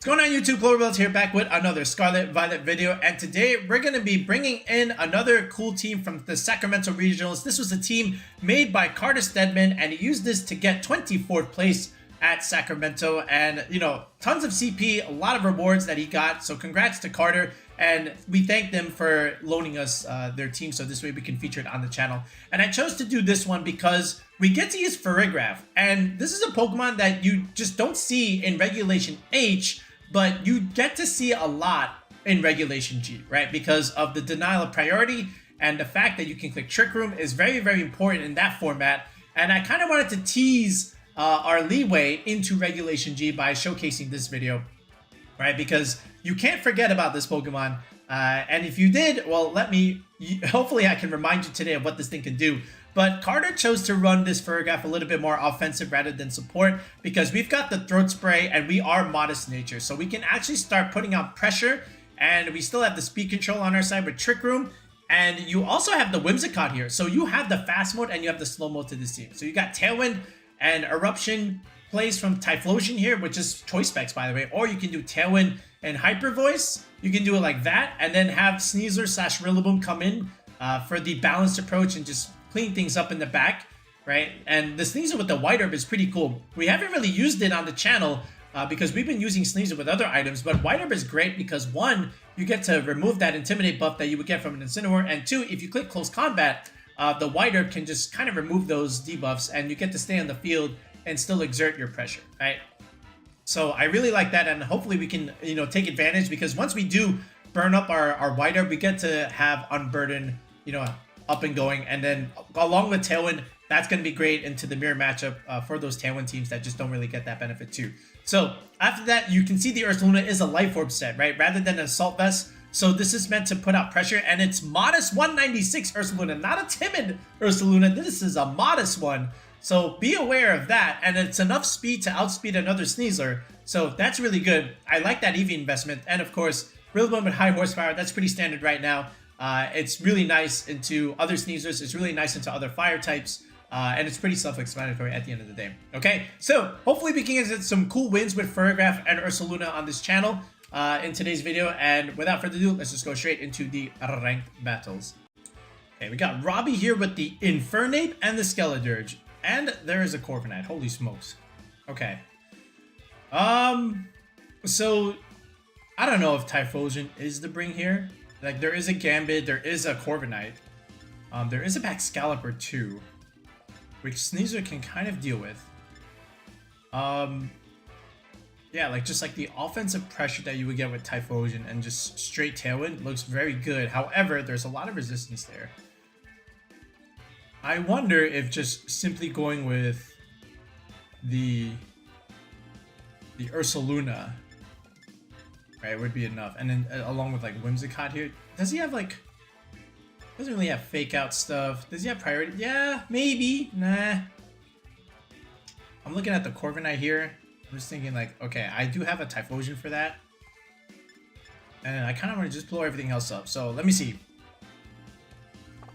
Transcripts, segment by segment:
What's going on YouTube? Florges here, back with another Scarlet Violet video, and today we're going to be bringing in another cool team from the Sacramento Regionals. This was a team made by Carter Steadman, and he used this to get 24th place at Sacramento, and you know, tons of CP, a lot of rewards that he got, so congrats to Carter, and we thank them for loaning us their team so this way we can feature it on the channel. And I chose to do this one because we get to use Farigraf, and this is a Pokemon that you just don't see in Regulation H, but you get to see a lot in Regulation G, right? Because of the denial of priority, and the fact that you can click Trick Room is very, very important in that format. And I kind of wanted to tease our leeway into Regulation G by showcasing this video, right? Because you can't forget about this Pokemon. And if you did, well, hopefully I can remind you today of what this thing can do. But Carter chose to run this Farigraf a little bit more offensive rather than support because we've got the Throat Spray and we are Modest Nature. So we can actually start putting out pressure, and we still have the speed control on our side with Trick Room. And you also have the Whimsicott here. So you have the fast mode and you have the slow mode to this team. So you got Tailwind and Eruption plays from Typhlosion here, which is choice specs, by the way. Or you can do Tailwind and Hyper Voice. You can do it like that and then have Sneasler / Rillaboom come in for the balanced approach and just clean things up in the back, right? And the Sneasler with the White Herb is pretty cool. We haven't really used it on the channel because we've been using Sneasler with other items, but White Herb is great because one, you get to remove that Intimidate buff that you would get from an Incineroar, and two, if you click Close Combat, the White Herb can just kind of remove those debuffs and you get to stay on the field and still exert your pressure, right? So I really like that, and hopefully we can, you know, take advantage because once we do burn up our White Herb, we get to have Unburden, you know, up and going, and then along with Tailwind, that's going to be great into the mirror matchup for those Tailwind teams that just don't really get that benefit too. So after that, you can see the Ursaluna is a Life Orb set, right, rather than an Assault Vest. So this is meant to put out pressure, and it's modest 196 Ursaluna, not a timid Ursaluna. This is a modest one. So be aware of that, and it's enough speed to outspeed another Sneasler. So that's really good. I like that EV investment, and of course, Rillaboom with high horsepower, that's pretty standard right now. It's really nice into other Sneaslers, it's really nice into other fire types, and it's pretty self-explanatory at the end of the day. Okay, so hopefully we can get some cool wins with Farigraf and Ursaluna on this channel in today's video, and without further ado, let's just go straight into the ranked battles. Okay, we got Robbie here with the Infernape and the Skeledirge, and there is a Corviknight. Holy smokes. Okay. So I don't know if Typhlosion is the bring here. Like, there is a Gambit, there is a Corviknight, there is a Baxcalibur too, which Sneasler can kind of deal with. Yeah, like just like the offensive pressure that you would get with Typhlosion and just straight Tailwind looks very good. However, there's a lot of resistance there. I wonder if just simply going with the Ursaluna, right, would be enough. And then along with like Whimsicott here, does he have like, doesn't really have fake out stuff. Does he have priority? Yeah, maybe. Nah. I'm looking at the Corviknight here. I'm just thinking like, okay, I do have a Typhlosion for that. And I kind of want to just blow everything else up. So let me see.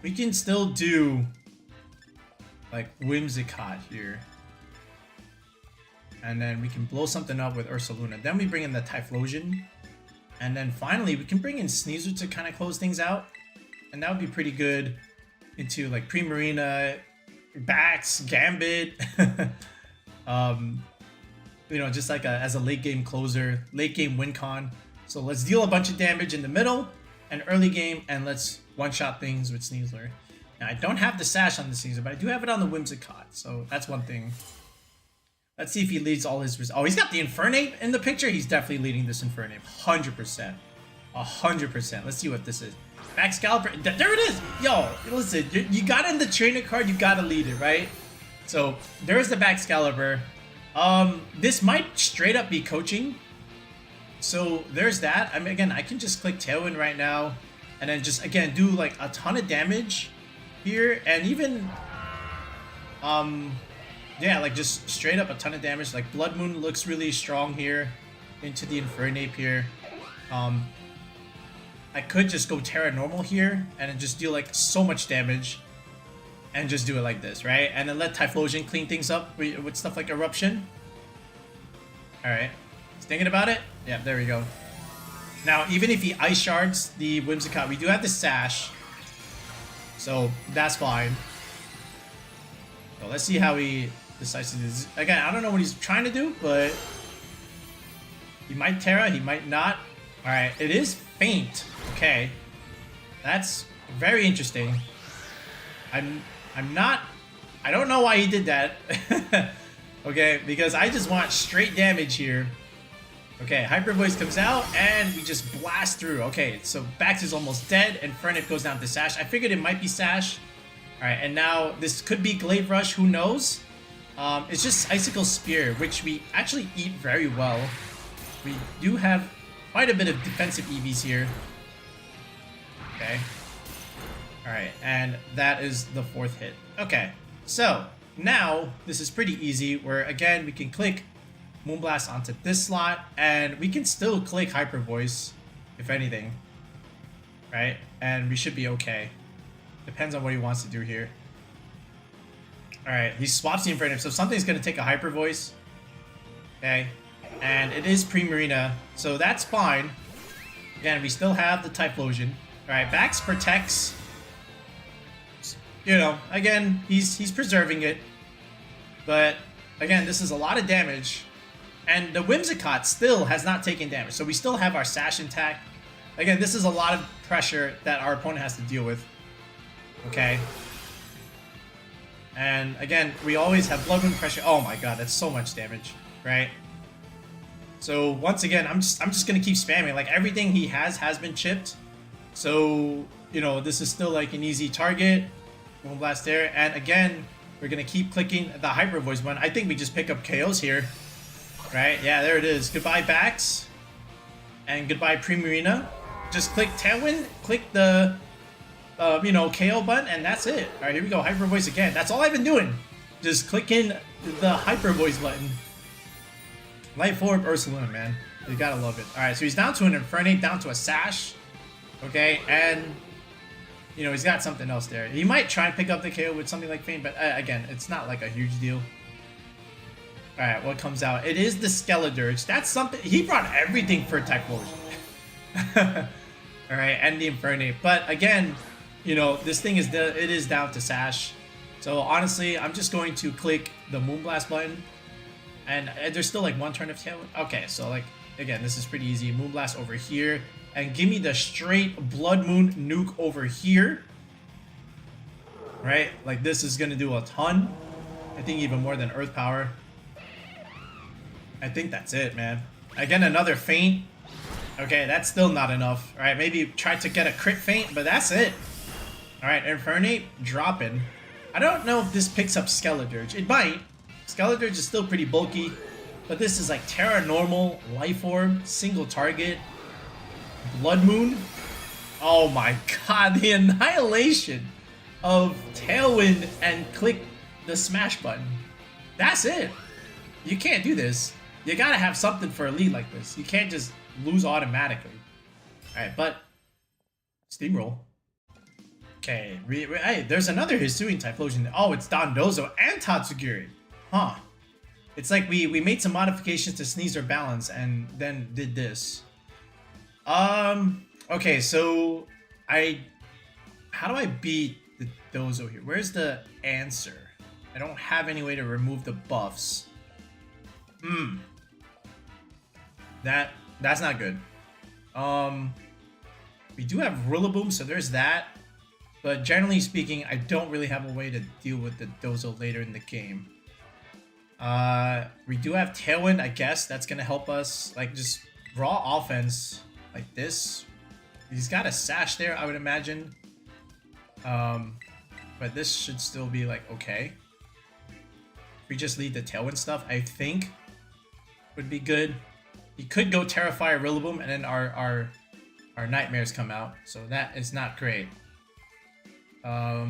We can still do like Whimsicott here. And then we can blow something up with Ursaluna. Then we bring in the Typhlosion. And then finally, we can bring in Sneasler to kind of close things out. And that would be pretty good into like Primarina, Bax, Gambit. You know, just like as a late game closer, late game win con. So let's deal a bunch of damage in the middle and early game, and let's one-shot things with Sneasler. Now, I don't have the Sash on the Sneasler, but I do have it on the Whimsicott. So that's one thing. Let's see if he leads all his... Oh, he's got the Infernape in the picture. He's definitely leading this Infernape. 100%. 100%. Let's see what this is. Baxcalibur. There it is. Yo, listen. You got in the trainer card. You got to lead it, right? So there's the Baxcalibur. This might straight up be coaching. So there's that. I mean, again, I can just click Tailwind right now. And then just, again, do like a ton of damage here. And even... yeah, like just straight up a ton of damage. Like Blood Moon looks really strong here into the Infernape here. I could just go Terra Normal here and then just deal like so much damage and just do it like this, right? And then let Typhlosion clean things up with stuff like Eruption. Alright. Thinking about it. Yeah, there we go. Now, even if he Ice Shards the Whimsicott, we do have the Sash. So, that's fine. So, let's see how he decides to do this. Again, I don't know what he's trying to do, but... he might Terra, he might not. Alright, it is Faint. Okay. That's very interesting. I'm not... I don't know why he did that. Okay, because I just want straight damage here. Okay, Hyper Voice comes out, and we just blast through. Okay, so Bax is almost dead, and Infernape goes down to Sash. I figured it might be Sash. Alright, and now this could be Glaive Rush, who knows? It's just Icicle Spear, which we actually eat very well. We do have quite a bit of defensive EVs here. Okay. Alright, and that is the 4th hit. Okay, so now this is pretty easy, where again we can click Moonblast onto this slot, and we can still click Hyper Voice, if anything. Right? And we should be okay. Depends on what he wants to do here. Alright, he swaps the Infernape, so something's going to take a Hyper Voice. Okay. And it is Primarina, so that's fine. Again, we still have the Typhlosion. Alright, Bax protects. You know, again, he's preserving it. But, again, this is a lot of damage. And the Whimsicott still has not taken damage, so we still have our Sash intact. Again, this is a lot of pressure that our opponent has to deal with. Okay. And, again, we always have Blood Moon pressure. Oh my god, that's so much damage, right? So once again, I'm just gonna keep spamming. Like, everything he has been chipped. So, you know, this is still like an easy target. Moonblast there, and again, we're gonna keep clicking the Hyper Voice button. I think we just pick up KOs here. Right? Yeah, there it is. Goodbye Bax. And goodbye Primarina. Just click Tailwind, click the you know, KO button, and that's it. Alright, here we go. Hyper Voice again. That's all I've been doing. Just clicking the Hyper Voice button. Light Orb Ursaluna, man. You gotta love it. Alright, so he's down to an Infernape, down to a Sash. Okay, and you know, he's got something else there. He might try and pick up the KO with something like Faint, but again, it's not like a huge deal. Alright, what comes out? It is the Skeledirge. That's something. He brought everything for Typhlosion. Alright, and the Infernape. But again, you know, this thing is it is down to Sash. So honestly, I'm just going to click the Moonblast button. And there's still like one turn of tailwind. Okay, so like, again, this is pretty easy. Moonblast over here. And give me the straight Blood Moon nuke over here. Right? Like, this is going to do a ton. I think even more than Earth Power. I think that's it, man. Again, another Faint. Okay, that's still not enough. Alright, maybe try to get a crit Faint, but that's it. Alright, Infernape dropping. I don't know if this picks up Skeledirge. It might. Skeledirge is still pretty bulky. But this is like Terra Normal, Life Orb, single target. Blood Moon. Oh my god, the annihilation of Tailwind and click the smash button. That's it. You can't do this. You gotta have something for a lead like this. You can't just lose automatically. Alright, but Steamroll. Okay, hey, there's another Hisuian-Typhlosion. Oh, it's Dondozo and Tatsugiri. Huh. It's like we made some modifications to Sneasler balance and then did this. Okay, so how do I beat the Dozo here? Where's the answer? I don't have any way to remove the buffs. That's not good. We do have Rillaboom, so there's that. But generally speaking, I don't really have a way to deal with the Dozo later in the game. We do have Tailwind, I guess. That's gonna help us, like, just raw offense like this. He's got a Sash there, I would imagine. But this should still be like okay. If we just lead the Tailwind stuff, I think would be good. He could go Terrify Rillaboom, and then our Nightmares come out, so that is not great. I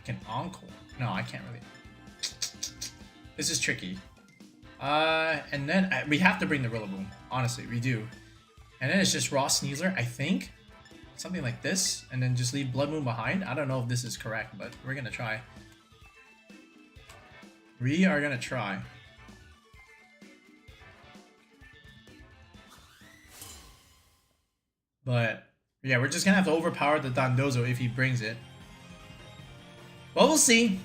can Encore. No, I can't really. This is tricky. And then we have to bring the Rillaboom. Honestly, we do. And then it's just raw Sneasler, I think. Something like this. And then just leave Blood Moon behind. I don't know if this is correct, but we're going to try. We are going to try. But yeah, we're just gonna have to overpower the Dondozo if he brings it. Well, we'll see.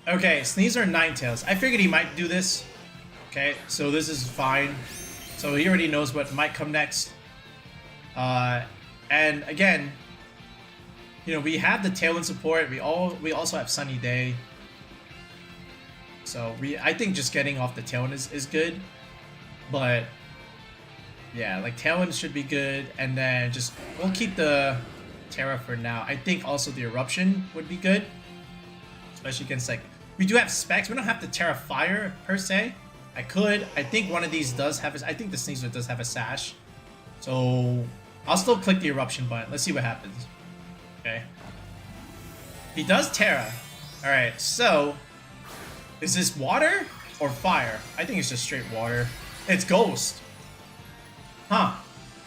Okay, Hisuian-Typhlosion. I figured he might do this. Okay, so this is fine. So he already knows what might come next. And again, you know, we have the tailwind support. We also have Sunny Day. So I think just getting off the tailwind is good. But yeah, like tailwind should be good, and then just we'll keep the Terra for now. I think also the eruption would be good, especially against like we do have specs. We don't have the Terra Fire per se. I think one of these does have I think the Sneasler does have a sash, so I'll still click the eruption button. Let's see what happens. Okay, he does Terra. All right, so is this water or fire? I think it's just straight water. It's Ghost. Huh.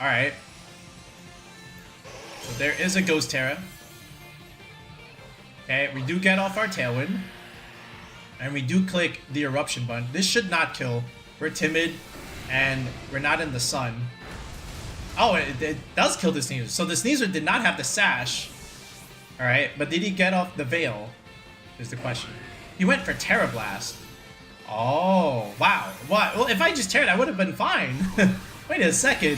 Alright. So there is a Ghost Terra. Okay, we do get off our Tailwind. And we do click the Eruption button. This should not kill. We're timid. And we're not in the sun. Oh, it does kill the Sneasler. So the Sneasler did not have the Sash. Alright, but did he get off the Veil? Is the question. He went for Terra Blast. Oh, wow. What? Well, if I just Terra'd, I would have been fine. Wait a second.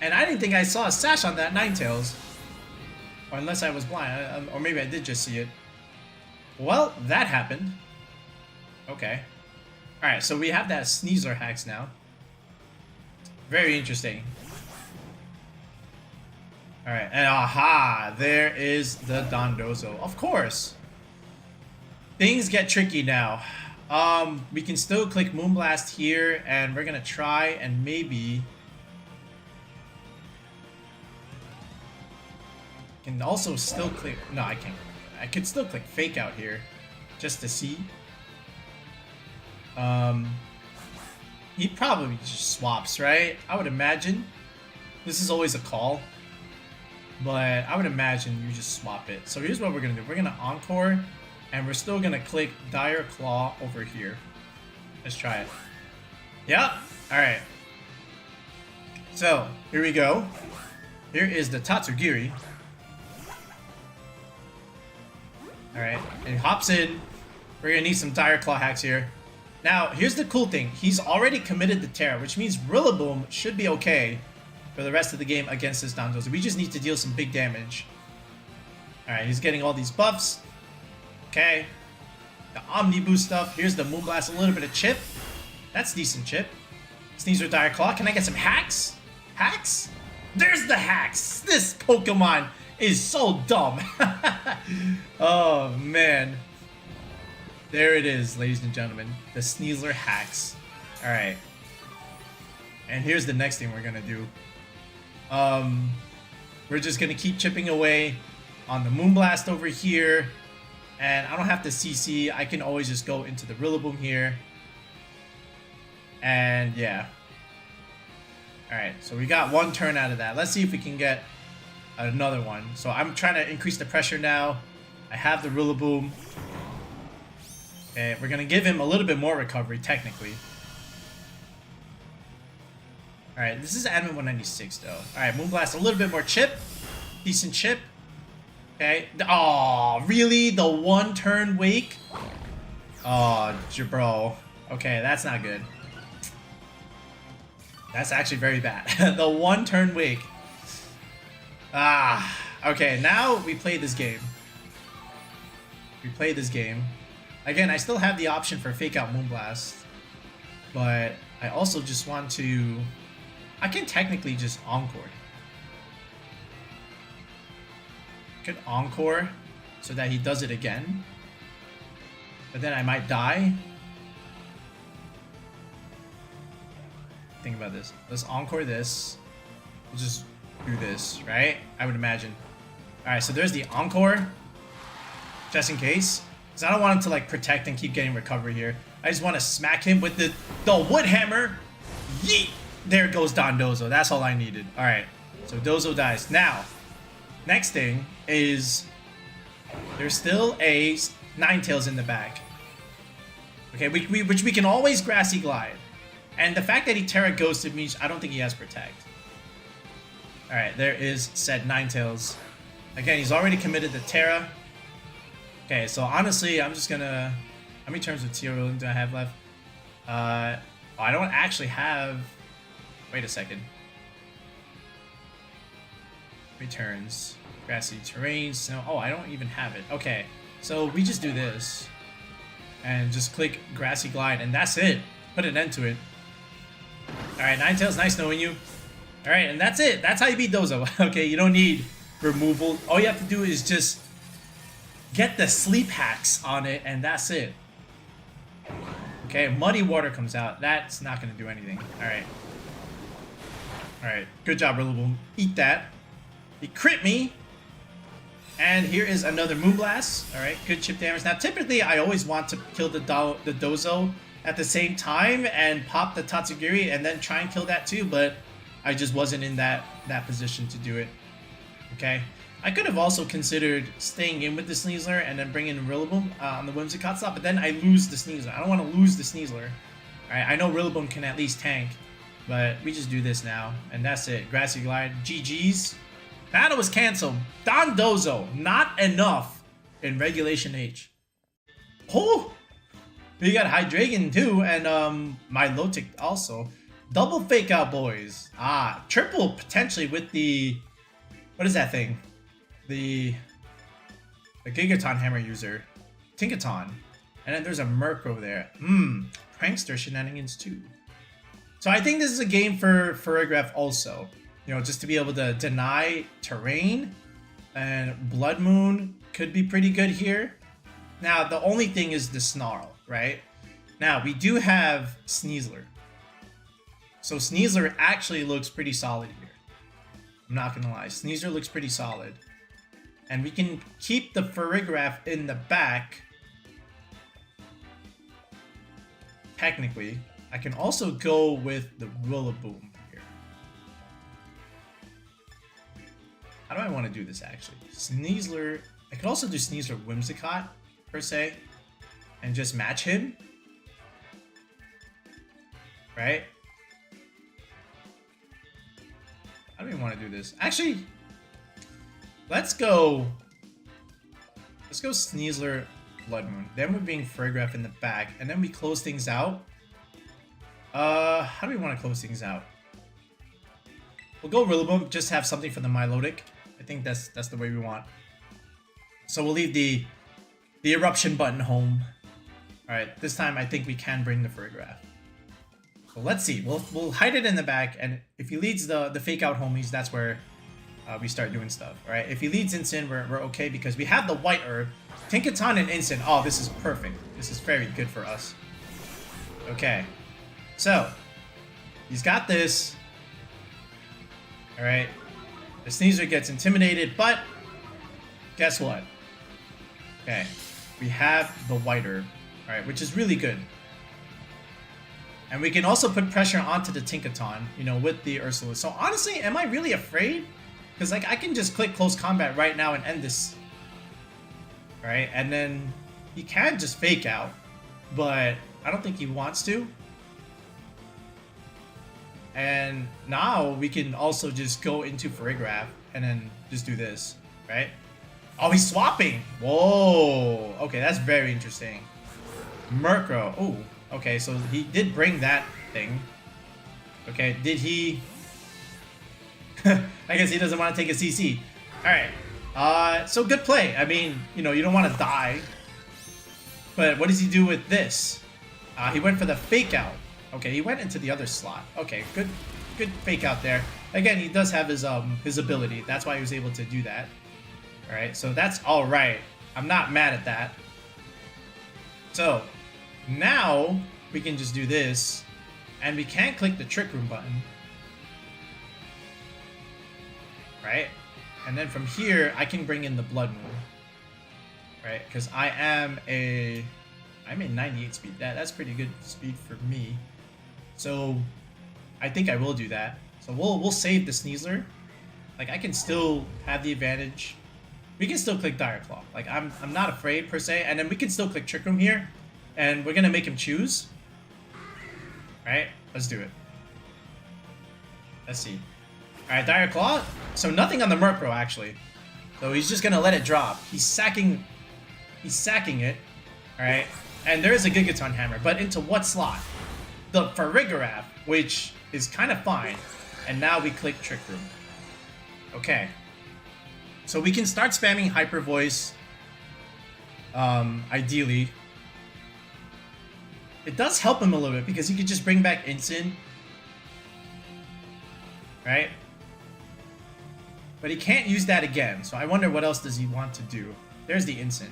And I didn't think I saw a sash on that Ninetales. Or unless I was blind. Or maybe I did just see it. Well, that happened. Okay. Alright, so we have that Sneasler hacks now. Very interesting. Alright, and aha! There is the Dondozo. Of course! Things get tricky now. We can still click Moonblast here, and we're gonna try and maybe can also still click. No, I can't. I could still click Fake Out here, just to see. He probably just swaps, right? I would imagine. This is always a call, but I would imagine you just swap it. So here's what we're gonna do. We're gonna Encore. And we're still gonna click Dire Claw over here. Let's try it. Yep. Alright. So, here we go. Here is the Tatsugiri. Alright. And it hops in. We're gonna need some Dire Claw hacks here. Now, here's the cool thing. He's already committed the Terra, which means Rillaboom should be okay for the rest of the game against this Dondozo. We just need to deal some big damage. Alright, he's getting all these buffs. Okay, the Omniboost stuff. Here's the Moonblast, a little bit of chip. That's decent chip. Sneasler Dire Claw. Can I get some hacks? Hacks? There's the hacks. This Pokemon is so dumb. Oh, man. There it is, ladies and gentlemen. The Sneasler hacks. All right. And here's the next thing we're going to do. We're just going to keep chipping away on the Moonblast over here. And I don't have to CC. I can always just go into the Rillaboom here. And yeah. Alright, so we got one turn out of that. Let's see if we can get another one. So I'm trying to increase the pressure now. I have the Rillaboom. Okay, we're going to give him a little bit more recovery, technically. Alright, this is Admin 196 though. Alright, Moonblast, a little bit more chip. Decent chip. Okay. Oh, really? The one turn wake? Oh, bro. Okay, that's not good. That's actually very bad. The one turn wake. Ah. Okay, now we play this game. We play this game. Again, I still have the option for Fake Out Moonblast. But I also just want to... I can technically just Encore. Could Encore so that he does it again, but then I might die. Think about this. Let's Encore this. We'll just do this, right? I would imagine. Alright, so there's the Encore, just in case, because I don't want him to like protect and keep getting recovery here. I just want to smack him with the Wood Hammer. Yeet! There goes Dondozo. That's all I needed. Alright, so Dozo dies. Now, next thing is there's still a Ninetales in the back. Okay, which we can always Grassy Glide. And the fact that he Terra Ghosted means I don't think he has Protect. Alright, there is said Ninetales. Again, he's already committed to Terra. Okay, so honestly, I'm just gonna... How many turns of Teal do I have left? I don't actually have... Wait a second. Returns. Grassy terrain, snow... Oh, I don't even have it. Okay, so we just do this. And just click Grassy Glide, and that's it. Put an end to it. Alright, Ninetales, nice knowing you. Alright, and that's it. That's how you beat Dozo. Okay, you don't need removal. All you have to do is just get the sleep hacks on it, and that's it. Okay, Muddy Water comes out. That's not going to do anything. Alright. Alright, good job, Rillaboom. Eat that. He crit me. And here is another Moonblast. Alright, good chip damage. Now, typically, I always want to kill the Dozo at the same time and pop the Tatsugiri and then try and kill that too, but I just wasn't in that position to do it. Okay, I could have also considered staying in with the Sneasler and then bringing in Rillaboom on the Whimsicott slot, but then I lose the Sneasler. I don't want to lose the Sneasler. Alright, I know Rillaboom can at least tank, but we just do this now, and that's it. Grassy Glide, GG's. Battle was canceled. Dondozo, not enough in Regulation H. Oh! We got Hydreigon too, and Milotic also. Double fake out, boys. Ah, triple potentially with the... What is that thing? The Gigaton Hammer user. Tinktaton. And then there's a Merc over there. Prankster shenanigans too. So I think this is a game for Farigraf also. You know, just to be able to deny terrain. And Blood Moon could be pretty good here. Now, the only thing is the Snarl, right? Now, we do have Sneasler. So Sneasler actually looks pretty solid here. I'm not gonna lie. Sneasler looks pretty solid. And we can keep the Farigraf in the back. Technically. I can also go with the Rillaboom here. How do I want to do this actually? Sneasler. I could also do Sneasler Whimsicott, per se. And just match him. Right? How do we want to do this? Actually, let's go Sneasler Blood Moon. Then we're being Farigraf in the back, and then we close things out. How do we want to close things out? We'll go Rillaboom, just have something for the Milotic. I think that's the way we want. So we'll leave the eruption button home. Alright, this time I think we can bring the Farigraf. So let's see. We'll hide it in the back, and if he leads the fake out homies, that's where we start doing stuff. Alright, if he leads Incin, we're okay because we have the White Herb. Tinktaton and Incin. Oh, this is perfect. This is very good for us. Okay. So, he's got this. Alright. The Sneasler gets intimidated, but guess what? Okay. We have the White Herb. Alright, which is really good. And we can also put pressure onto the Tinktaton, you know, with the Ursaluna. So honestly, am I really afraid? Because like I can just click close combat right now and end this. Right? And then he can just fake out. But I don't think he wants to. And now we can also just go into Farigraf and then just do this. Right? Oh, he's swapping! Whoa! Okay, that's very interesting. Murkrow. Oh, okay, so he did bring that thing. Okay, did he... I guess he doesn't want to take a CC. Alright. So good play. I mean, you know, you don't want to die. But what does he do with this? He went for the fake out. Okay, he went into the other slot. Okay, good fake out there. Again, he does have his ability. That's why he was able to do that. Alright, so that's alright. I'm not mad at that. So, now we can just do this. And we can't click the Trick Room button. Right? And then from here, I can bring in the Blood Moon. Right? Because I'm a 98 speed. That's pretty good speed for me. So, I think I will do that. So we'll save the Sneasler. Like, I can still have the advantage. We can still click Dire Claw. Like, I'm not afraid, per se. And then we can still click Trick Room here. And we're going to make him choose. Alright, let's do it. Let's see. Alright, Dire Claw. So nothing on the Murkrow, actually. So he's just gonna let it drop. He's sacking it. Alright. And there is a Gigaton Hammer, but into what slot? The Farigiraf, which is kind of fine. And now we click Trick Room. Okay. So we can start spamming Hyper Voice. Ideally. It does help him a little bit because he could just bring back Incin. Right? But he can't use that again, so I wonder what else does he want to do. There's the Incin.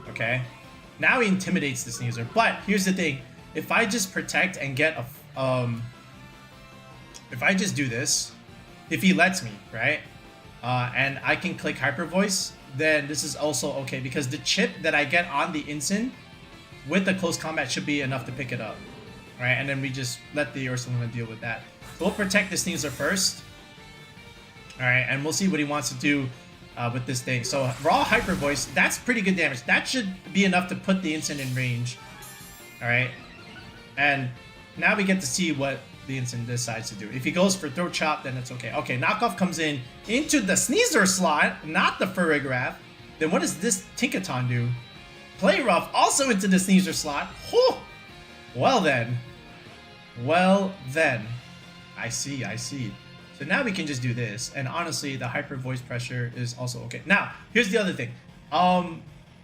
Okay. Now he intimidates the Sneasler, but here's the thing. If I just protect and get a... if I just do this, if he lets me, right? And I can click Hyper Voice, then this is also okay, because the chip that I get on the Incin with the close combat should be enough to pick it up. Right, and then we just let the Ursaluna deal with that. So we'll protect the Sneasler first. Alright, and we'll see what he wants to do with this thing. So raw Hyper Voice, that's pretty good damage. That should be enough to put the Incin in range. Alright. And now we get to see what the Incin decides to do. If he goes for Throat Chop, then it's okay. Okay, Knockoff comes in into the Sneasler slot, not the Farigraf. Then what does this Tinktaton do? Play Rough also into the Sneasler slot. Whew! Well then. Well then. I see. So now we can just do this. And honestly, the Hyper Voice pressure is also okay. Now, here's the other thing.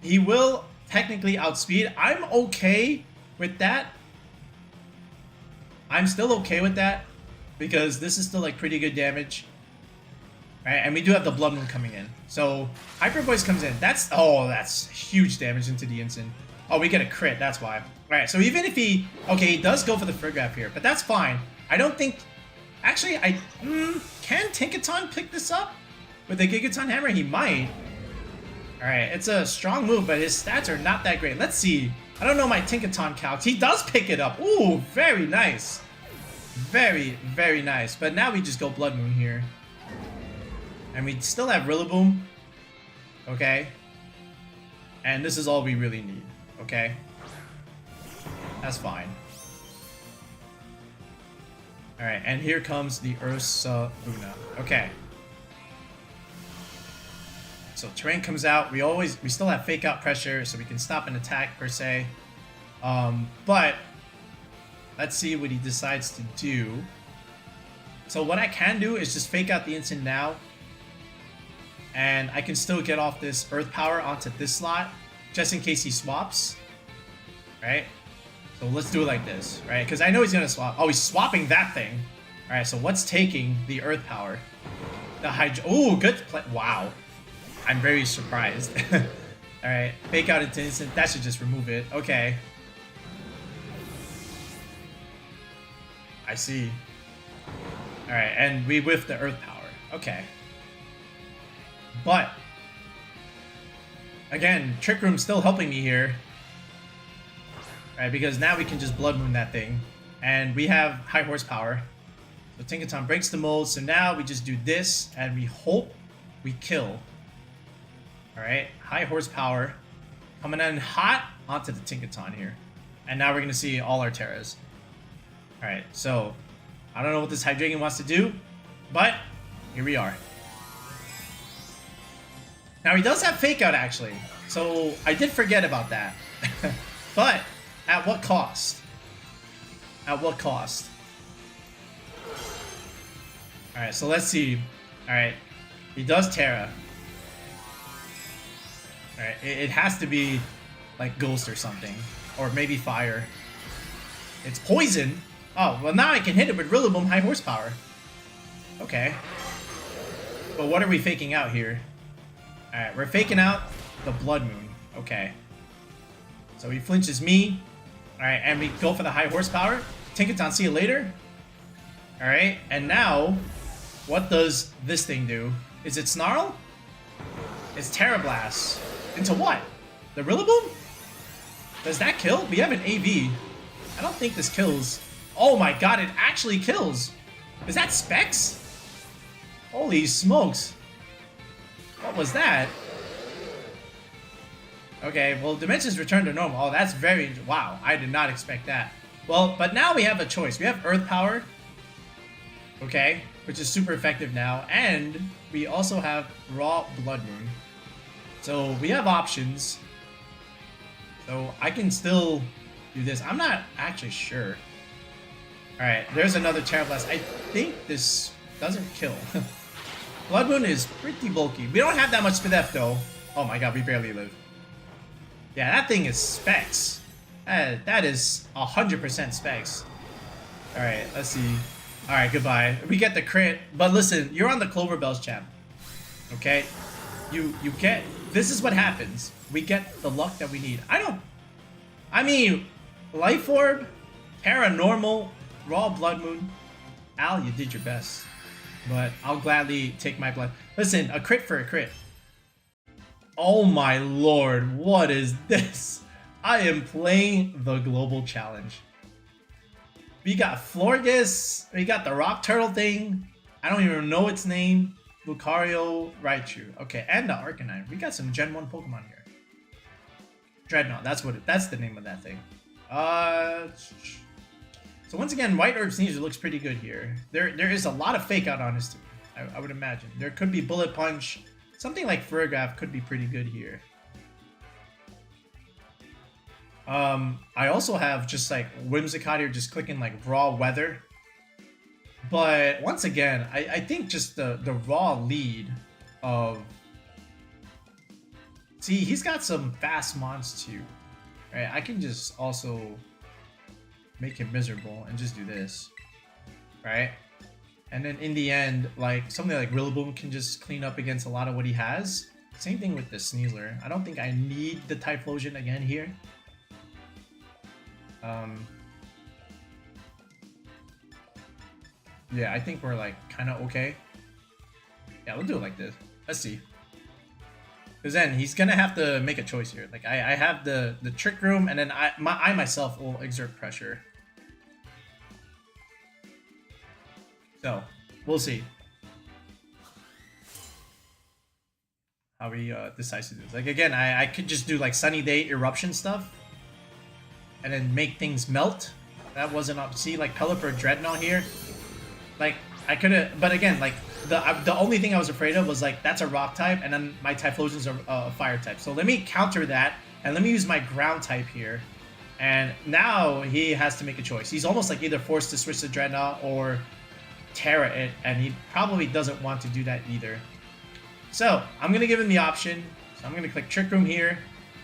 He will technically outspeed. I'm okay with that. I'm still okay with that. Because this is still like pretty good damage. Right? And we do have the Blood Moon coming in. So Hyper Voice comes in. That's huge damage into the Incin. Oh, we get a crit, that's why. Alright, so even if he... Okay, he does go for the Farigraf here, but that's fine. I don't think... Actually, can Tinktaton pick this up? With the Gigaton Hammer? He might. Alright, it's a strong move, but his stats are not that great. Let's see. I don't know my Tinktaton calcs. He does pick it up. Ooh, very nice. Very, very nice. But now we just go Blood Moon here. And we still have Rillaboom. Okay. And this is all we really need. Okay. That's fine. Alright, and here comes the Ursaluna. Okay. So terrain comes out. We still have Fake Out pressure, so we can stop an attack per se. But let's see what he decides to do. So what I can do is just Fake Out the Incin now. And I can still get off this Earth Power onto this slot, just in case he swaps. Right? So let's do it like this, right? Because I know he's gonna swap. Oh, he's swapping that thing. Alright, so what's taking the Earth Power? The Hydro... Oh, good play. Wow. I'm very surprised. Alright, Fake Out into Instant. That should just remove it. Okay. I see. Alright, and we whiff the Earth Power. Okay. But... Again, Trick Room's still helping me here. Right, because now we can just Blood Moon that thing. And we have high horsepower. So Tinktaton breaks the mold. So now we just do this and we hope we kill. Alright, high horsepower. Coming in hot onto the Tinktaton here. And now we're going to see all our Terras. Alright, so I don't know what this Hydreigon wants to do. But here we are. Now he does have Fake Out actually. So I did forget about that. But... at what cost? At what cost? Alright, so let's see. Alright, he does Terra. Alright, it has to be like Ghost or something. Or maybe Fire. It's Poison? Oh, well now I can hit it with Rillaboom high horsepower. Okay. But what are we faking out here? Alright, we're faking out the Blood Moon. Okay. So he flinches me. Alright, and we go for the high horsepower. Tinktaton, see you later. Alright, and now, what does this thing do? Is it Snarl? It's Terra Blast. Into what? The Rillaboom? Does that kill? We have an AV. I don't think this kills. Oh my god, it actually kills. Is that Specs? Holy smokes. What was that? Okay, well, dimensions return to normal. Oh, that's very... Wow, I did not expect that. Well, but now we have a choice. We have Earth Power, okay, which is super effective now, and we also have Raw Blood Moon. So we have options. So I can still do this. I'm not actually sure. Alright, there's another Terra Blast. I think this doesn't kill. Blood Moon is pretty bulky. We don't have that much Spidef though. Oh my god, we barely live. Yeah, that thing is specs. That is 100% specs. Alright, let's see. Alright, goodbye. We get the crit. But listen, you're on the Clover Bells champ. Okay? You get... This is what happens. We get the luck that we need. I mean, Life Orb, Paranormal, Raw Blood Moon. Al, you did your best. But I'll gladly take my blood. Listen, a crit for a crit. Oh my lord, what is this? I am playing the Global Challenge. We got Florges, we got the Rock Turtle thing. I don't even know its name. Lucario, Raichu. Okay, and the Arcanine. We got some Gen 1 Pokemon here. Dreadnaw, that's the name of that thing. So once again, White Herb Sneasler looks pretty good here. There is a lot of fake out on his team, I would imagine. There could be Bullet Punch. Something like Farigraf could be pretty good here. I also have just like Whimsicott here, just clicking like Raw Weather. But once again, I think just the raw lead of... See, he's got some fast mons too. Right? I can just also make him miserable and just do this. Right? And then in the end, like something like Rillaboom can just clean up against a lot of what he has. Same thing with the Sneasler. I don't think I need the Typhlosion again here. Yeah, I think we're like kind of okay. Yeah, we'll do it like this. Let's see. Because then he's gonna have to make a choice here. Like I have the Trick Room, and then I myself will exert pressure. So we'll see how he decides to do this. Like again, I could just do like Sunny Day Eruption stuff, and then make things melt. That wasn't up. See, like Pelipper Dreadnaw here. Like I could have, but again, like the only thing I was afraid of was like that's a rock type, and then my Typhlosion's a fire type. So let me counter that, and let me use my ground type here. And now he has to make a choice. He's almost like either forced to switch to Dreadnaw or Terra it, and he probably doesn't want to do that either. So I'm gonna give him the option. So I'm gonna click Trick Room here,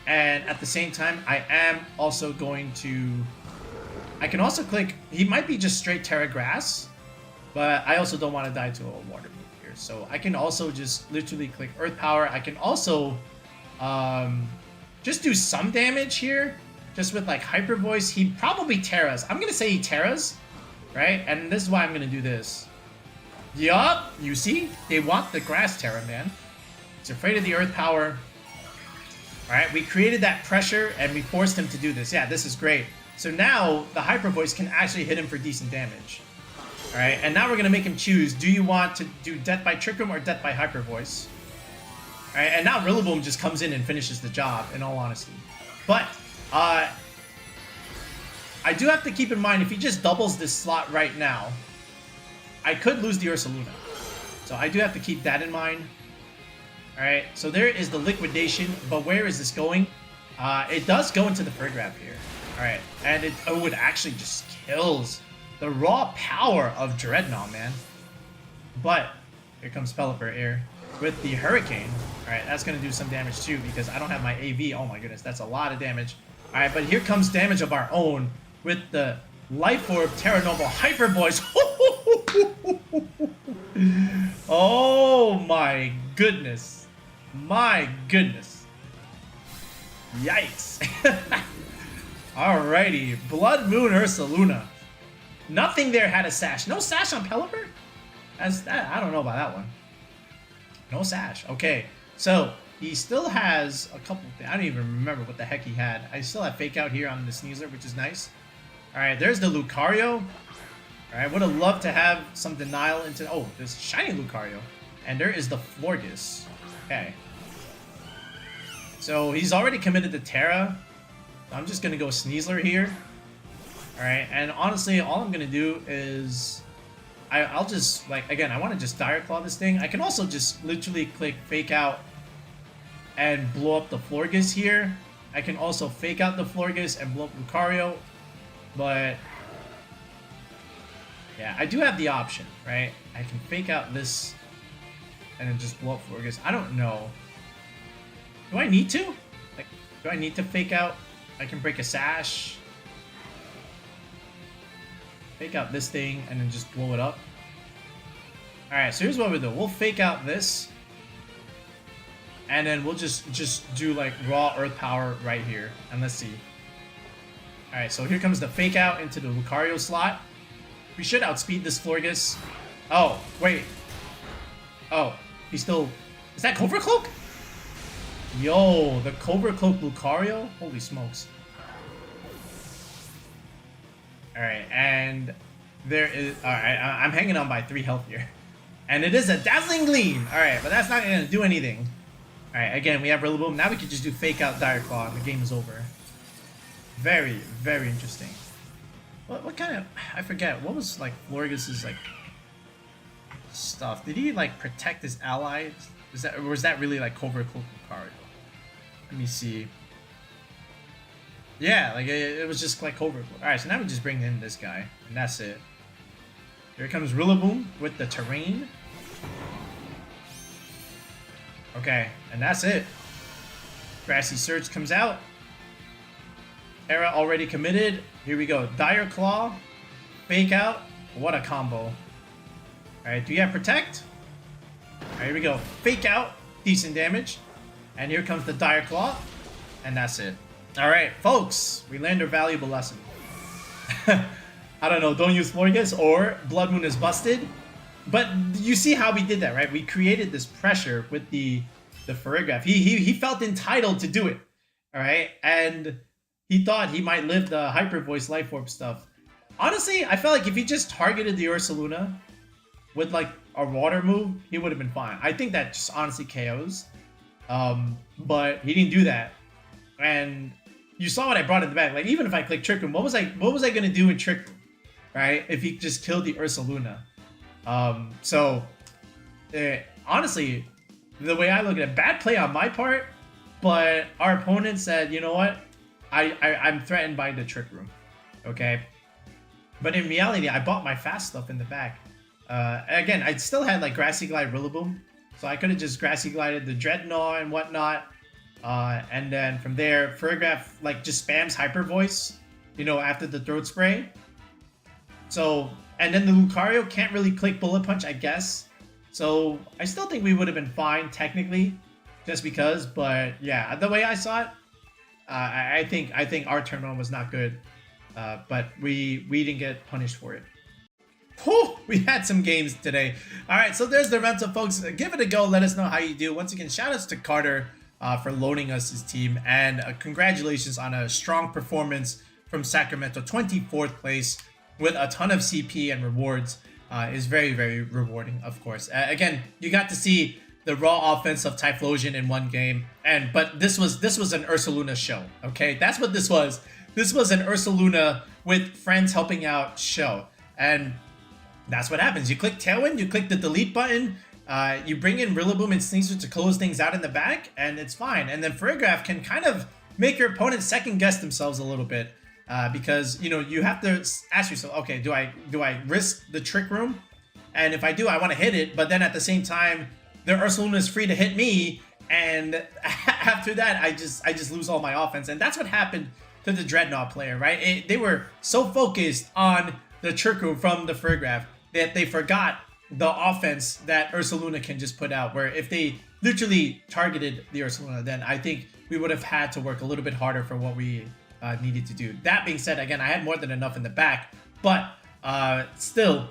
and at the same time, I am also going to. I can also click. He might be just straight Terra Grass. But I also don't want to die to a water move here. So I can also just literally click Earth Power. I can also just do some damage here. Just with like Hyper Voice. He probably Terras. I'm going to say he Terras. Right? And this is why I'm going to do this. Yup. You see? They want the Grass Terra, man. He's afraid of the Earth Power. Alright, we created that pressure and we forced him to do this. Yeah, this is great. So now the Hyper Voice can actually hit him for decent damage. Alright, and now we're going to make him choose, do you want to do Death by Trick Room or Death by Hyper Voice? Alright, and now Rillaboom just comes in and finishes the job, in all honesty. But, I do have to keep in mind, if he just doubles this slot right now, I could lose the Ursaluna. So I do have to keep that in mind. Alright, so there is the liquidation, but where is this going? It does go into the Farigraf here. Alright, and it actually just kills the raw power of Dreadnaw, man. But here comes Pelipper here with the Hurricane. Alright, that's going to do some damage too because I don't have my AV. Oh my goodness, that's a lot of damage. Alright, but here comes damage of our own with the Life Orb Terra Nova Hyper Voice. Oh my goodness. My goodness. Yikes. Alrighty, Blood Moon Ursaluna. Nothing there had a sash. No sash on Pelipper? I don't know about that one. No sash. Okay, so he still has a couple things. I don't even remember what the heck he had. I still have Fake Out here on the Sneasler, which is nice. Alright, there's the Lucario. Alright, would have loved to have some denial into... Oh, there's shiny Lucario. And there is the Florges. Okay. So he's already committed to Terra. I'm just going to go Sneasler here. Alright, and honestly, all I'm gonna do is I'll just, like, again, I want to just Dire Claw this thing. I can also just literally click Fake Out and blow up the Florges here. I can also Fake Out the Florges and blow up Lucario, but yeah, I do have the option, right? I can Fake Out this and then just blow up Florges. I don't know. Do I need to? Like, do I need to Fake Out? I can break a Sash. Fake out this thing and then just blow it up. Alright, so here's what we'll do. We'll Fake Out this. And then we'll just do like raw Earth Power right here. And let's see. Alright, so here comes the Fake Out into the Lucario slot. We should outspeed this Florges. Oh, wait. Oh, he's still... Is that Cobra Cloak? Yo, the Cobra Cloak Lucario? Holy smokes. Alright, and there is... Alright, I'm hanging on by 3 health here. And it is a Dazzling Gleam! Alright, but that's not going to do anything. Alright, again, we have Rillaboom. Now we can just do Fake Out Dire Claw and the game is over. Very, very interesting. What kind of... I forget. What was, like, Florges' like, stuff? Did he, like, protect his allies? Or was that really, like, Cobra Cloak Lucario? Let me see. Yeah, like it was just like Cobra. Alright, so now we just bring in this guy, and that's it. Here comes Rillaboom with the terrain. Okay, and that's it. Grassy Surge comes out. Era already committed. Here we go. Dire Claw. Fake Out. What a combo. Alright, do you have Protect? Alright, here we go. Fake Out. Decent damage. And here comes the Dire Claw. And that's it. Alright, folks, we learned a valuable lesson. I don't know, don't use Florges or Blood Moon is busted. But you see how we did that, right? We created this pressure with the Farigraf. He felt entitled to do it. Alright, and he thought he might live the Hyper Voice Life Orb stuff. Honestly, I felt like if he just targeted the Ursaluna with like a water move, he would have been fine. I think that just honestly KOs. But he didn't do that. And you saw what I brought in the back. Like, even if I click Trick Room, what was I gonna do in Trick Room, right? If he just killed the Ursaluna. Honestly, the way I look at it, bad play on my part, but our opponent said, you know what? I'm threatened by the Trick Room, okay? But in reality, I bought my fast stuff in the back. Again, I still had like Grassy Glide Rillaboom, so I could have just Grassy Glided the Dreadnaw and whatnot. And then from there, Farigraf like just spams Hyper Voice, you know, after the Throat Spray. So, and then the Lucario can't really click Bullet Punch, I guess. So I still think we would have been fine technically, just because. But yeah, the way I saw it, I think our turn one was not good, but we didn't get punished for it. Whew, we had some games today. All right, so there's the rental, folks. Give it a go. Let us know how you do. Once again, shout outs to Carter for loaning us his team, and congratulations on a strong performance from Sacramento. 24th place with a ton of CP and rewards is very, very rewarding, of course. Again, you got to see the raw offense of Typhlosion in one game, but this was an Ursaluna show, okay? That's what this was. This was an Ursaluna with friends helping out show, and that's what happens. You click Tailwind, you click the delete button, you bring in Rillaboom and Sneasler to close things out in the back, and it's fine. And then Farigraf can kind of make your opponent second guess themselves a little bit, because you know you have to ask yourself, okay, do I risk the Trick Room? And if I do, I want to hit it, but then at the same time, the Ursaluna is free to hit me, and after that, I just lose all my offense, and that's what happened to the Dreadnaw player, right? They were so focused on the Trick Room from the Farigraf that they forgot the offense that Ursaluna can just put out, where if they literally targeted the Ursaluna, then I think we would have had to work a little bit harder for what we needed to do. That being said, again, I had more than enough in the back, but still,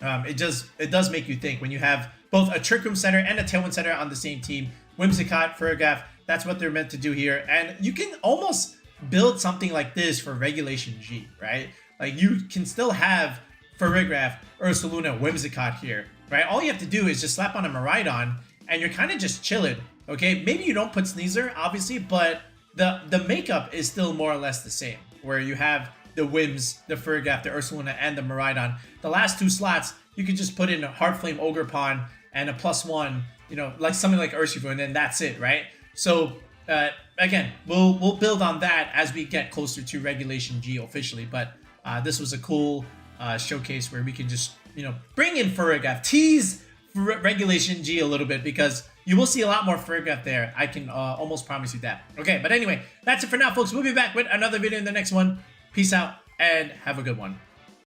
it does make you think when you have both a Trick Room center and a Tailwind center on the same team. Whimsicott, Farigraf, that's what they're meant to do here, and you can almost build something like this for Regulation G, right? Like, you can still have Farigraf, Ursaluna, Whimsicott here, right? All you have to do is just slap on a Miraidon, and you're kind of just chilling, okay? Maybe you don't put Sneasler, obviously, but the makeup is still more or less the same, where you have the Whims, the Farigraf, the Ursaluna, and the Miraidon. The last 2 slots, you could just put in a Heart Flame Ogerpon and a +1, you know, like something like Urshifu, and then that's it, right? So, again, we'll build on that as we get closer to Regulation G officially, but this was a cool showcase where we can just, you know, bring in Farigraf, tease Regulation G a little bit, because you will see a lot more Farigraf there. I can almost promise you that. Okay, but anyway, that's it for now, folks. We'll be back with another video in the next one. Peace out, and have a good one.